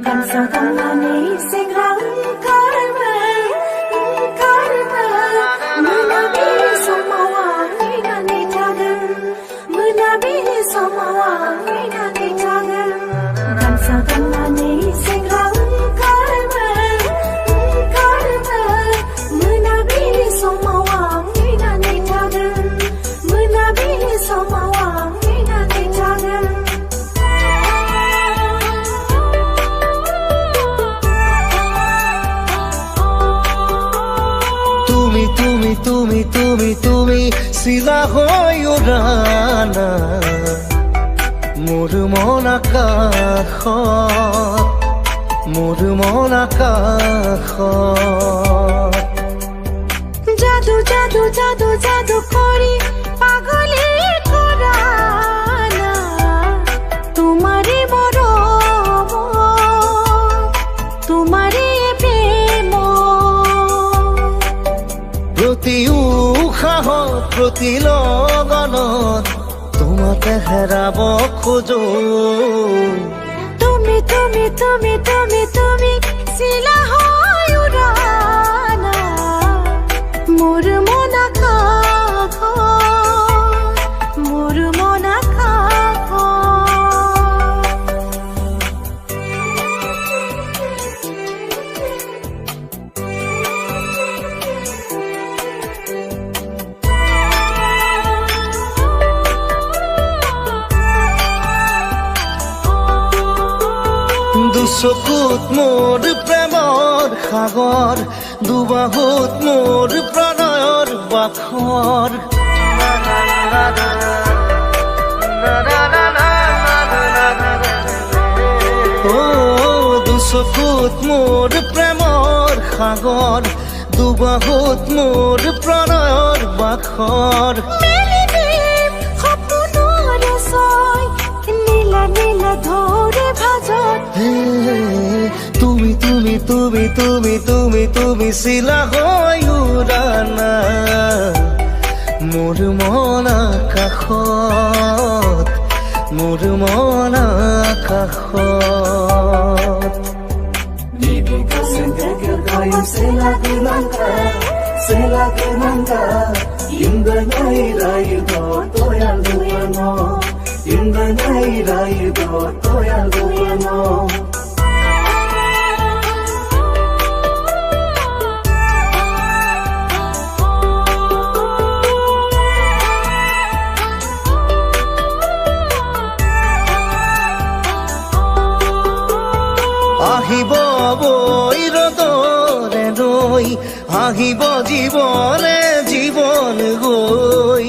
Gansa tanani sigram karmay Munabi samawa minani tagan Munabi samawa minani tagan Gansa tanani sigram karmay Munabi samawa minani tagan Munabi samawa minani tagan তুমি চিলা হৈ উৰানা মোৰ মন আকাশত জাদু জাদু জাদু জাদু কৰি পাগলে কৰানা তোমাৰে মৰম তোমাৰে প্ৰেম প্ৰতি উশাহত প্ৰতি লগনত তোমাকে হেৰাব খোজো তুমি তুমি তুমি তুমি তুমি চিলা হৈ উৰানা মোৰ মন আকাশত মোৰ মন আকাশত দুচকুত মোৰ প্ৰেমৰ সাগৰ দুবাহুত মোৰ প্ৰণয়ৰ বাখৰ দুচকুত মোৰ প্ৰেমৰ সাগৰ দুবাহুত মোৰ প্ৰণয়ৰ বাখৰ নীলা নীলা ধৰে ভাজত তুমি তুমি তুমি তুমি তুমি তুমি চিলা হৈ উৰানা মোৰ মন আকাশত মোৰ মন আকাশত আহিব বৈৰদৰে নৈ আহিব জীৱনে জীৱন গৈ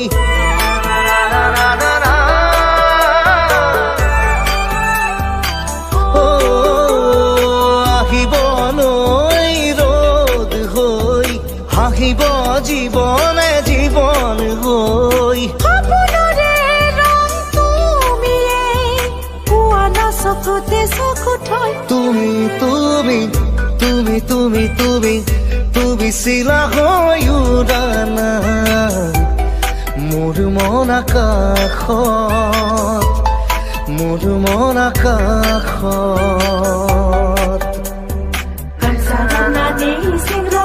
আহিব নৈ ৰ'দ হৈ আহিব জীৱনে জীৱন গৈ সপোনৰে ৰং তুমিয়ে পোৱা না চকুতে চকু থৈ তুমি তুমি তুমি তুমি তুমি তুমি চিলা হৈ উৰানা মোৰ মন আকাশত মোৰ মন আকাশত Gansa tanani sigram